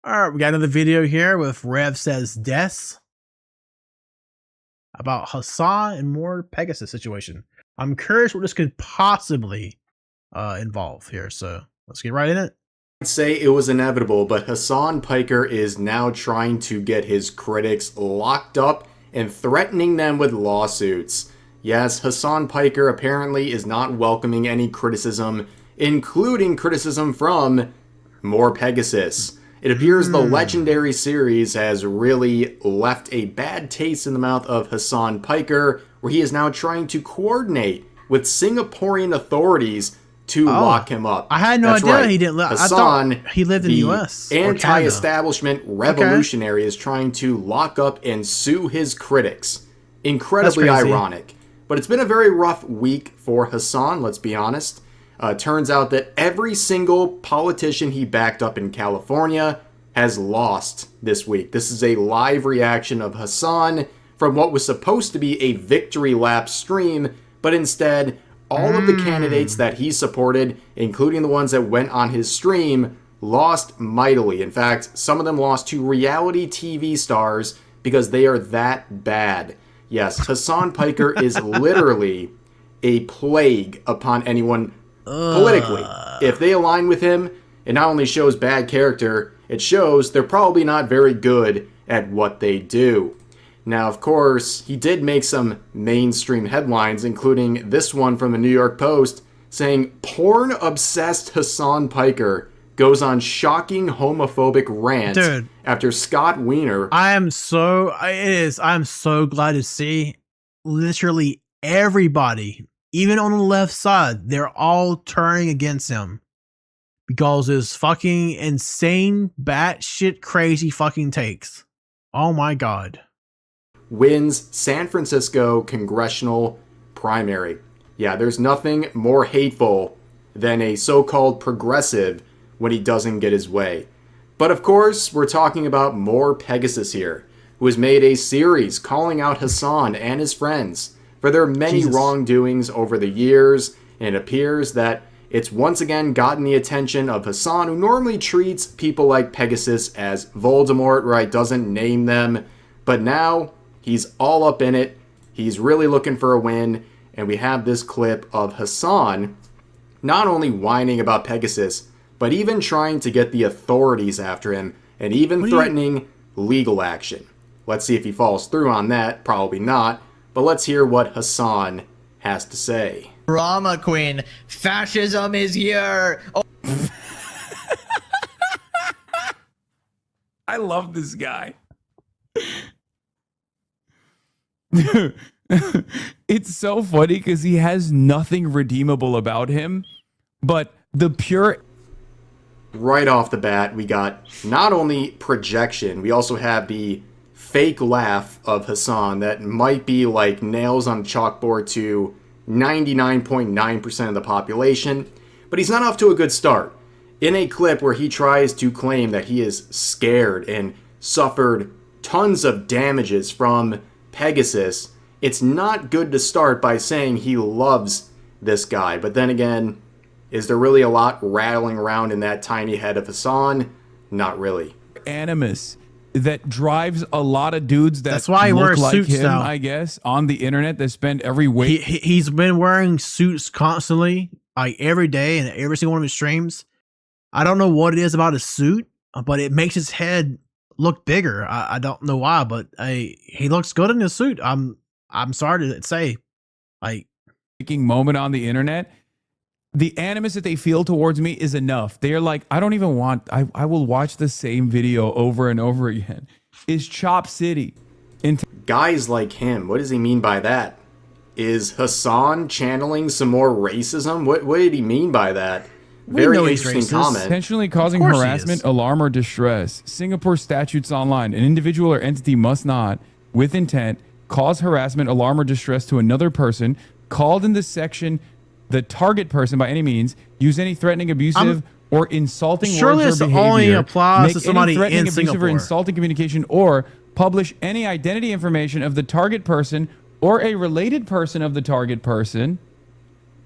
All right, we got another video here with Rev says des about Hasan and more Pegasus situation. I'm curious what this could possibly involve here, so let's get right in it. I'd say it was inevitable, but Hasan Piker is now trying to get his critics locked up and threatening them with lawsuits. Yes, Hasan Piker apparently is not welcoming any criticism, including criticism from more Pegasus. It appears the legendary series has really left a bad taste in the mouth of Hasan Piker, where he is now trying to coordinate with Singaporean authorities to lock him up. I had no idea right. he didn't live. I Hasan, thought he lived in the U.S. Anti-establishment revolutionary is trying to lock up and sue his critics. Incredibly ironic. But it's been a very rough week for Hasan, let's be honest. Turns out that every single politician he backed up in California has lost this week. This is a live reaction of Hasan from what was supposed to be a victory lap stream, but instead all of the candidates that he supported, including the ones that went on his stream, lost mightily. In fact, some of them lost to reality TV stars because they are that bad. Yes, Hasan Piker is literally a plague upon anyone politically. If they align with him, it not only shows bad character, it shows they're probably not very good at what they do. Now, of course, he did make some mainstream headlines, including this one from the New York Post, saying porn-obsessed Hasan Piker goes on shocking homophobic rant after Scott Wiener. I'm so glad to see literally everybody, even on the left side, they're all turning against him because his fucking insane, batshit crazy fucking takes. Oh my god. Wins San Francisco congressional primary. Yeah, there's nothing more hateful than a so-called progressive when he doesn't get his way. But of course, we're talking about more Pegasus here, who has made a series calling out Hasan and his friends for their many wrongdoings over the years, and it appears that it's once again gotten the attention of Hasan, who normally treats people like Pegasus as Voldemort, right? Doesn't name them, but now he's all up in it. He's really looking for a win. And we have this clip of Hasan not only whining about Pegasus, but even trying to get the authorities after him and even threatening legal action. Let's see if he falls through on that. Probably not. But let's hear what Hasan has to say. Drama queen. Fascism is here. Oh. I love this guy. It's so funny because he has nothing redeemable about him, but the pure... Right off the bat, we got not only projection, we also have the fake laugh of Hasan that might be like nails on a chalkboard to 99.9% of the population, but he's not off to a good start. In a clip where he tries to claim that he is scared and suffered tons of damages from Pegasus, it's not good to start by saying he loves this guy. But then again, is there really a lot rattling around in that tiny head of Hasan? Not really. Animus that drives a lot of dudes that's why he wears like suits him, now. I guess, on the internet that spend every week. He's been wearing suits constantly, like every day and every single one of his streams. I don't know what it is about his suit, but it makes his head look bigger. I don't know why, but he looks good in his suit. I'm sorry to say, like, making moment on the internet. The animus that they feel towards me is enough. They are like, I don't even want. I will watch the same video over and over again. Is Chop City? Guys like him. What does he mean by that? Is Hasan channeling some more racism? What did he mean by that? Very interesting comment. Intentionally causing harassment, alarm, or distress. Singapore statutes online. An individual or entity must not, with intent, cause harassment, alarm, or distress to another person called in this section, the target person by any means, use any threatening, abusive, or insulting words or behavior. Only applies to make somebody any threatening, in abusive, Singapore. or insulting communication, or publish any identity information of the target person or a related person of the target person.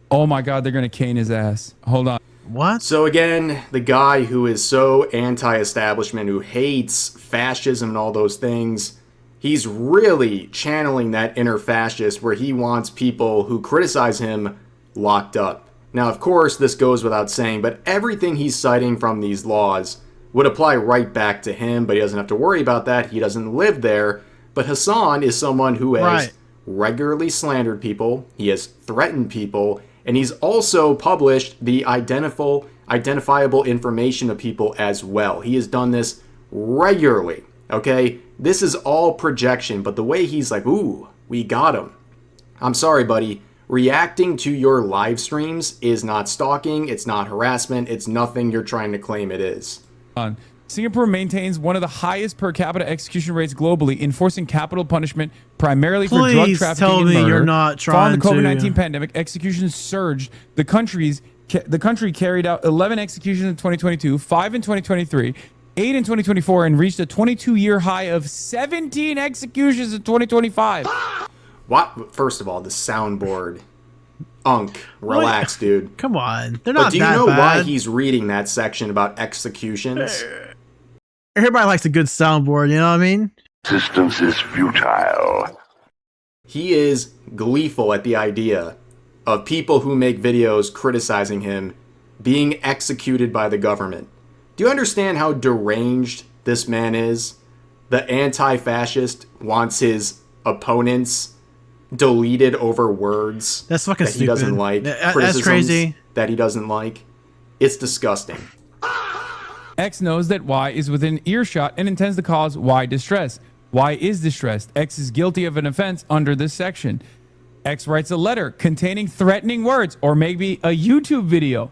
Oh my God, they're going to cane his ass. Hold on. What? So again, the guy who is so anti-establishment, who hates fascism and all those things, he's really channeling that inner fascist where he wants people who criticize him locked up. Now, of course, this goes without saying, but everything he's citing from these laws would apply right back to him, but he doesn't have to worry about that. He doesn't live there. But Hasan is someone who has regularly slandered people, he has threatened people, and he's also published the identifiable information of people as well. He has done this regularly, okay? This is all projection, but the way he's like, ooh, we got him. I'm sorry, buddy. Reacting to your live streams is not stalking, it's not harassment, it's nothing you're trying to claim it is. Singapore maintains one of the highest per capita execution rates globally, enforcing capital punishment primarily for drug trafficking tell and me murder. you're not trying Following the to- COVID-19 pandemic, executions surged. The country carried out 11 executions in 2022, 5 in 2023, 8 in 2024, and reached a 22-year high of 17 executions in 2025. What? First of all, the soundboard. Relax, dude. Come on. They're not But do you that know bad. why he's reading that section about executions? Everybody likes a good soundboard, you know what I mean? Resistance is futile. He is gleeful at the idea of people who make videos criticizing him being executed by the government. Do you understand how deranged this man is? The anti-fascist wants his opponents deleted over words That's fucking that he doesn't stupid. like, That's criticisms crazy. that he doesn't like. It's disgusting. X knows that Y is within earshot and intends to cause Y distress. Y is distressed. X is guilty of an offense under this section. X writes a letter containing threatening words or maybe a YouTube video.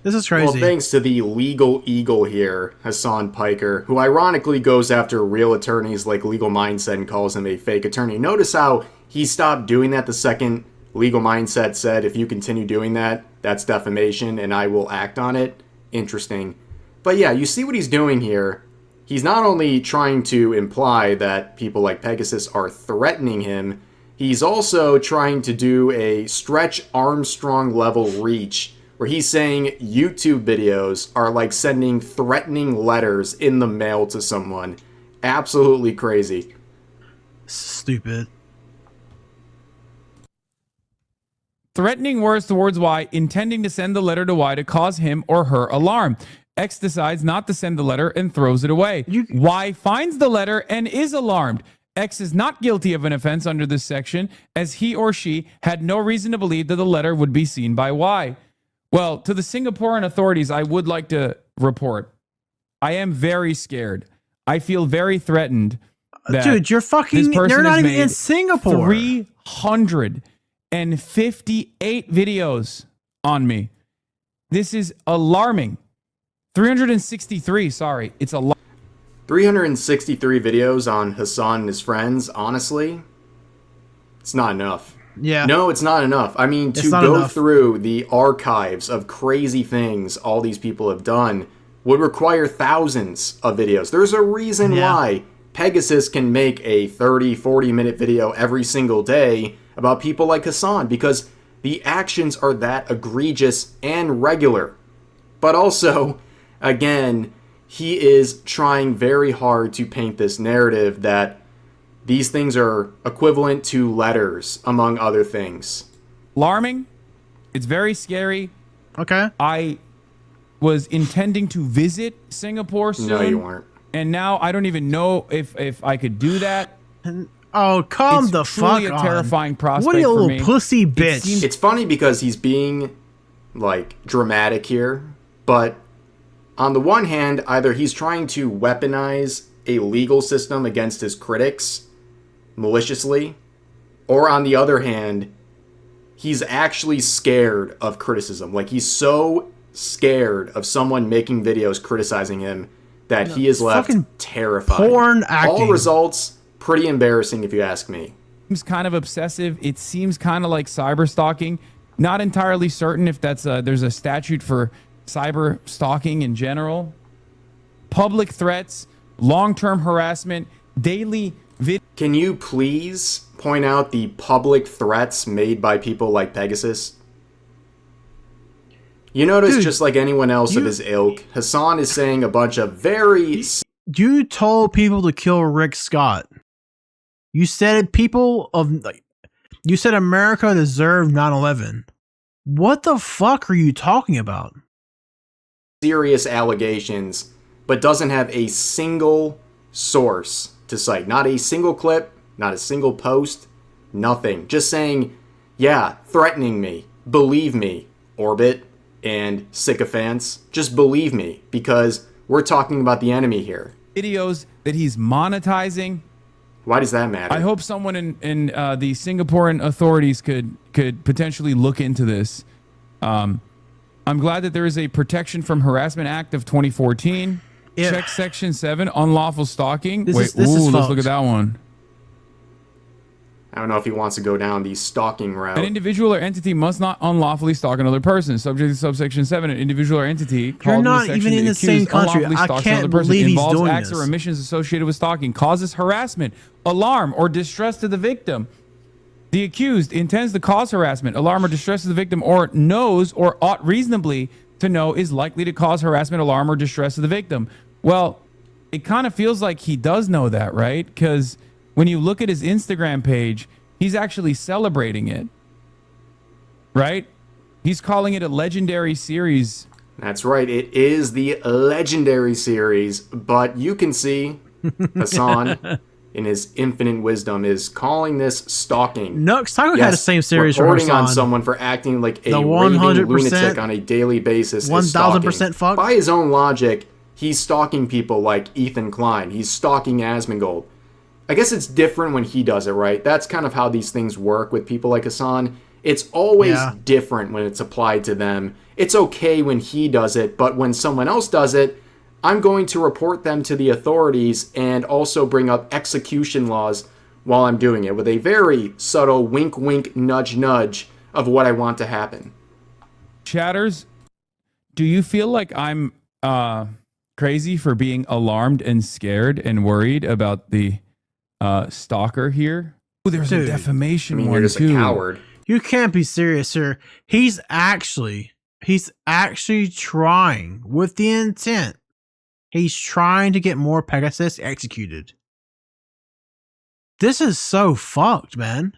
This is crazy. Well, thanks to the legal eagle here, Hasan Piker, who ironically goes after real attorneys like Legal Mindset and calls him a fake attorney. Notice how he stopped doing that the second Legal Mindset said, if you continue doing that, that's defamation and I will act on it. Interesting. But yeah, you see what he's doing here. He's not only trying to imply that people like Pegasus are threatening him, he's also trying to do a Stretch Armstrong level reach where he's saying YouTube videos are like sending threatening letters in the mail to someone. Absolutely crazy. Stupid. Threatening words towards Y, intending to send the letter to Y to cause him or her alarm. X decides not to send the letter and throws it away. Y finds the letter and is alarmed. X is not guilty of an offense under this section, as he or she had no reason to believe that the letter would be seen by Y. Well, to the Singaporean authorities, I would like to report, I am very scared. I feel very threatened. That Dude, you're fucking. this person They're not has even in made Singapore. 358 videos on me. This is alarming. 363, sorry. It's a lot. 363 videos on Hasan and his friends, honestly, it's not enough. Yeah. No, it's not enough. I mean, to not go enough. through the archives of crazy things all these people have done would require thousands of videos. There's a reason why Pegasus can make a 30, 40-minute video every single day about people like Hasan, because the actions are that egregious and regular. But also, again, he is trying very hard to paint this narrative that these things are equivalent to letters, among other things. Alarming. It's very scary. Okay. I was intending to visit Singapore soon. No, you weren't. And now I don't even know if I could do that. Oh, calm It's the fuck truly a on. terrifying prospect What are you, for little me. pussy bitch? seems- It's funny because he's being, like, dramatic here, but on the one hand, either he's trying to weaponize a legal system against his critics maliciously, or on the other hand, he's actually scared of criticism. Like, he's so scared of someone making videos criticizing him that he is left fucking terrified. porn All acting. results, pretty embarrassing if you ask me. Seems kind of obsessive. It seems kind of like cyber stalking. Not entirely certain if that's there's a statute for cyber stalking in general. Public threats, long-term harassment, daily Can you please point out the public threats made by people like Pegasus? You notice, Dude, just like anyone else of his ilk, Hasan is saying a bunch of very... You told people to kill Rick Scott. You said you said America deserved 9/11. What the fuck are you talking about? serious allegations, but doesn't have a single source to cite. Not a single clip, not a single post, nothing. Just saying, yeah, threatening me, believe me, Orbit and sycophants, just believe me, because we're talking about the enemy here. Videos that he's monetizing. Why does that matter? I hope someone in the Singaporean authorities could potentially look into this. I'm glad that there is a Protection from Harassment Act of 2014. Yeah. Check Section 7, unlawful stalking. This is let's folks. look at that one. I don't know if he wants to go down the stalking route. An individual or entity must not unlawfully stalk another person. Subject to subsection 7, an individual or entity called in not the even section in the accused same country. unlawfully I stalks can't another person, believe he's involves doing acts this. or omissions associated with stalking, causes harassment, alarm, or distress to the victim. The accused intends to cause harassment, alarm, or distress to the victim, or knows or ought reasonably to know is likely to cause harassment, alarm, or distress to the victim. Well, it kind of feels like he does know that, right? Because when you look at his Instagram page, he's actually celebrating it, right? He's calling it a legendary series. That's right, it is the legendary series, but you can see Hasan, in his infinite wisdom, is calling this stalking. Nux Taco had the same series for reporting on Hasan. someone for acting like a The raving 100%, lunatic on a daily basis. 1000% fuck. By his own logic, he's stalking people like Ethan Klein. He's stalking Asmongold. I guess it's different when he does it, right? That's kind of how these things work with people like Hasan. It's always different when it's applied to them. It's okay when he does it, but when someone else does it, I'm going to report them to the authorities and also bring up execution laws while I'm doing it with a very subtle wink, wink, nudge, nudge of what I want to happen. Chatters, do you feel like I'm crazy for being alarmed and scared and worried about the stalker here? Oh, there's a defamation I mean, one you're just too. a coward. You can't be serious, sir. He's actually trying with the intent. He's trying to get more Pegasus executed. This is so fucked, man.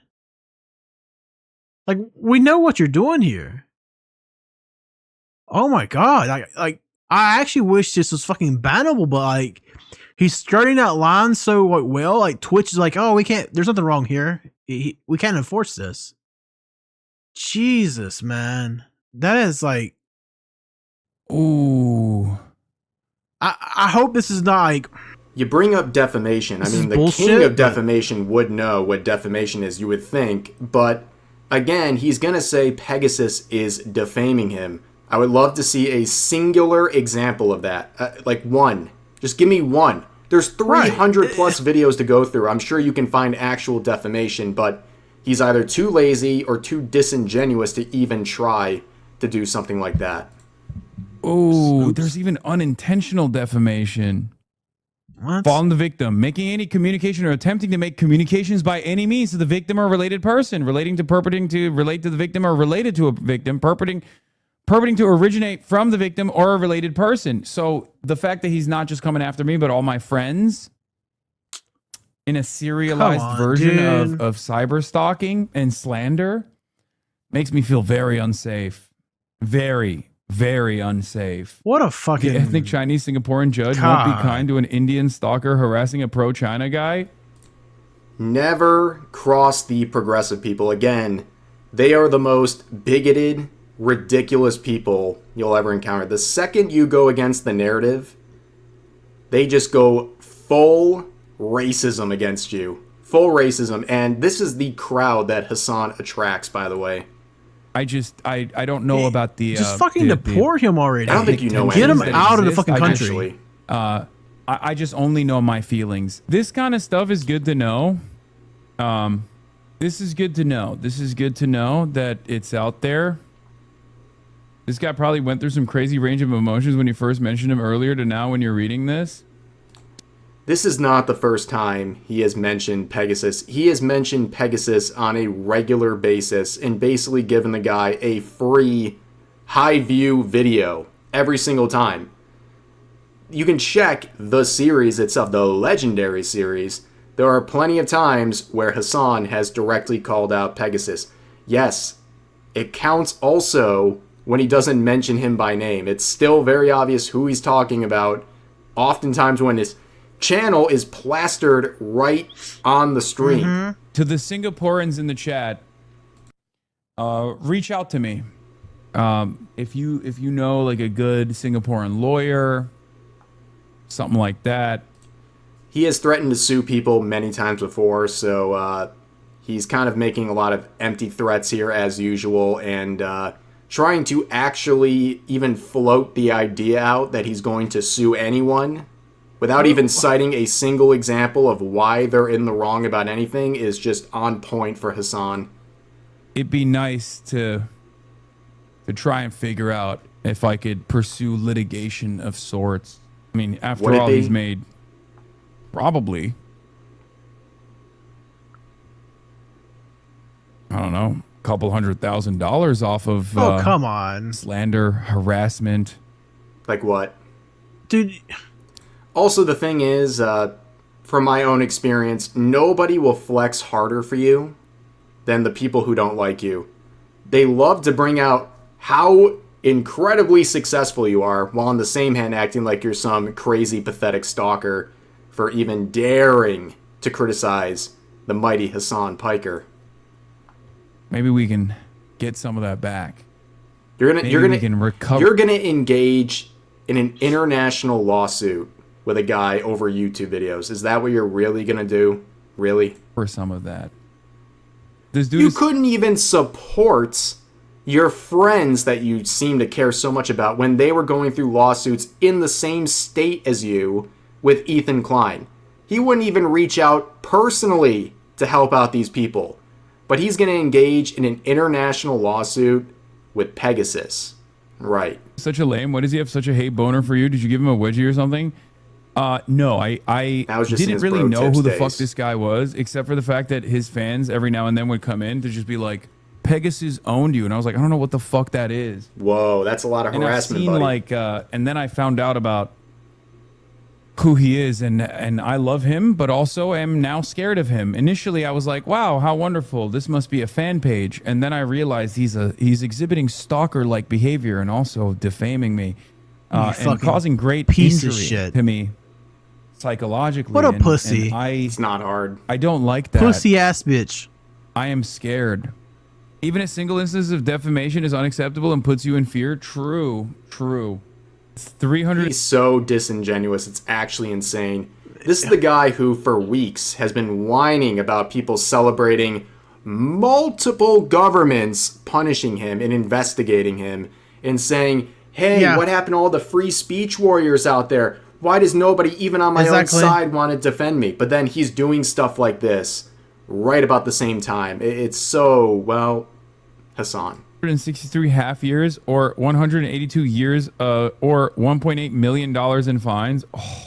Like, we know what you're doing here. Oh my god. I actually wish this was fucking bannable, but like, he's starting that line so well. Like, Twitch is like, oh, we can't, there's nothing wrong here. We can't enforce this. Jesus, man. That is like, ooh. I hope this is not like, You bring up defamation. I mean, the bullshit, king of but- defamation would know what defamation is, you would think. But again, he's going to say Pegasus is defaming him. I would love to see a singular example of that. Like one. Just give me one. There's 300 plus videos to go through. I'm sure you can find actual defamation, but he's either too lazy or too disingenuous to even try to do something like that. Oh, there's even unintentional defamation. what? Falling the victim, making any communication or attempting to make communications by any means to the victim or related person, relating to purporting to relate to the victim or related to a victim, purporting to originate from the victim or a related person. So the fact that he's not just coming after me, but all my friends in a serialized version of cyber stalking and slander makes me feel very unsafe. Very, very unsafe. What a fucking The ethnic Chinese Singaporean judge won't God. be kind to an Indian stalker harassing a pro-China guy. Never cross the progressive people. Again, they are the most bigoted, ridiculous people you'll ever encounter. The second you go against the narrative, they just go full racism against you. Full racism. And this is the crowd that Hasan attracts, by the way. I don't know about the just fucking deport him already. I don't think you know Get him anything. out of the fucking Actually. country. I just only know my feelings. This kind of stuff is good to know. This is good to know. This is good to know that it's out there. This guy probably went through some crazy range of emotions when you first mentioned him earlier to now when you're reading this. This is not the first time he has mentioned Pegasus. He has mentioned Pegasus on a regular basis and basically given the guy a free high view video every single time. You can check the series itself, the Legendary series. There are plenty of times where Hasan has directly called out Pegasus. Yes, it counts also when he doesn't mention him by name. It's still very obvious who he's talking about. Oftentimes when his channel is plastered right on the stream. To the Singaporeans in the chat, reach out to me. If you know like a good Singaporean lawyer, something like that. He has threatened to sue people many times before, so he's kind of making a lot of empty threats here as usual, and trying to actually even float the idea out that he's going to sue anyone without even citing a single example of why they're in the wrong about anything is just on point for Hasan. It'd be nice to try and figure out if I could pursue litigation of sorts. I mean, after all, he's made probably, I don't know, a couple $100,000 off of come on, slander, harassment. Like what? Dude. Also, the thing is, from my own experience, nobody will flex harder for you than the people who don't like you. They love to bring out how incredibly successful you are, while on the same hand acting like you're some crazy, pathetic stalker for even daring to criticize the mighty Hasan Piker. Maybe we can get some of that back. You're we can recover. You're gonna engage in an international lawsuit with a guy over YouTube videos. Is that what you're really gonna do? Really? For some of that. This dude you couldn't even support your friends that you seem to care so much about when they were going through lawsuits in the same state as you with Ethan Klein. He wouldn't even reach out personally to help out these people. But he's going to engage in an international lawsuit with Pegasus. Right. Such a lame. What does he have such a hate boner for you? Did you give him a wedgie or something? No, I didn't really know who the fuck this guy was, except for the fact that his fans every now and then would come in to just be like, Pegasus owned you, and I was like, I don't know what the fuck that is. Whoa, that's a lot of harassment, and I've buddy. seen and then I found out about who he is, and I love him, but also am now scared of him. Initially, I was like, wow, how wonderful! This must be a fan page, and then I realized he's exhibiting stalker-like behavior and also defaming me, and causing great piece injury of shit to me psychologically. What a pussy! It's not hard. I don't like that. Pussy ass bitch. I am scared. Even a single instance of defamation is unacceptable and puts you in fear. True. 300. He's so disingenuous. It's actually insane. This is the guy who, for weeks, has been whining about people celebrating multiple governments punishing him and investigating him and saying, hey, what happened to all the free speech warriors out there? Why does nobody, even on my own side, want to defend me? But then he's doing stuff like this right about the same time. It's so, well, Hasan. 163 half years or 182 years or $1.8 million in fines. Oh.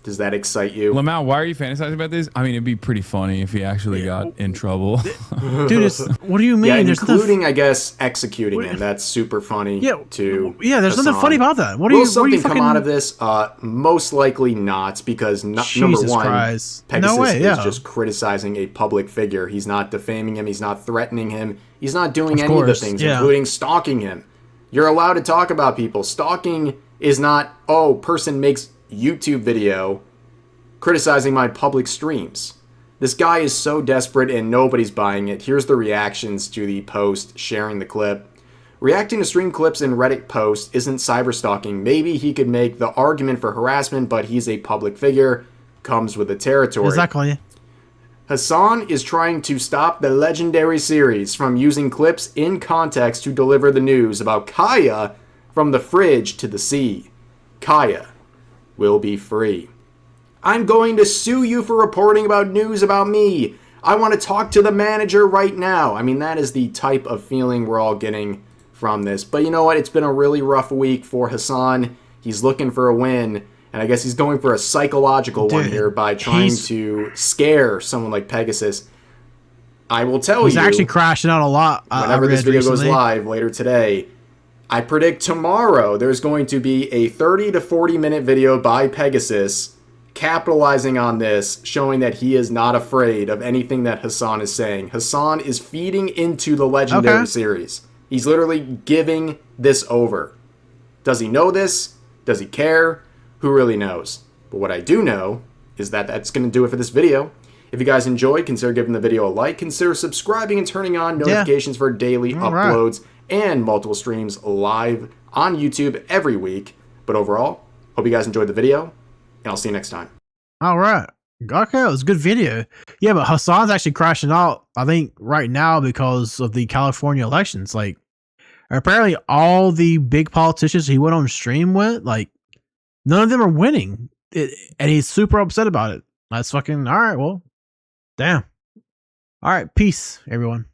Does that excite you? Lamau, why are you fantasizing about this? I mean, it'd be pretty funny if he actually got in trouble. Dude, what do you mean? Yeah, there's including, I guess, executing him. That's super funny, too. Yeah, there's Hasan. nothing funny about that. Will something come out of this? Most likely not, because number one, Christ. Pegasus is just criticizing a public figure. He's not defaming him. He's not threatening him. He's not doing any of the things, including stalking him. You're allowed to talk about people. Stalking is not, person makes YouTube video criticizing my public streams. This guy is so desperate and nobody's buying it. Here's the reactions to the post sharing the clip. Reacting to stream clips in Reddit posts isn't cyberstalking. Maybe he could make the argument for harassment, but he's a public figure. Comes with the territory. Exactly. Hasan is trying to stop the Legendary series from using clips in context to deliver the news about Kaya from the fridge to the sea. Kaya will be free. I'm going to sue you for reporting about news about me. I want to talk to the manager right now. I mean, that is the type of feeling we're all getting from this. But you know what? It's been a really rough week for Hasan. He's looking for a win. And I guess he's going for a psychological one here by trying to scare someone like Pegasus. I will tell you. He's actually crashing out a lot. Whenever this video goes live later today, I predict tomorrow there's going to be a 30 to 40 minute video by Pegasus capitalizing on this, showing that he is not afraid of anything that Hasan is saying. Hasan is feeding into the Legendary series. He's literally giving this over. Does he know this? Does he care? Who really knows? But what I do know is that that's going to do it for this video. If you guys enjoyed, consider giving the video a like, consider subscribing and turning on notifications for daily uploads and multiple streams live on YouTube every week. But overall, hope you guys enjoyed the video, and I'll see you next time. All right. Okay, it was a good video. Yeah, but Hasan's actually crashing out, I think, right now because of the California elections. Like, apparently all the big politicians he went on stream with, like, none of them are winning. And he's super upset about it. That's fucking, all right, well, damn. All right, peace, everyone.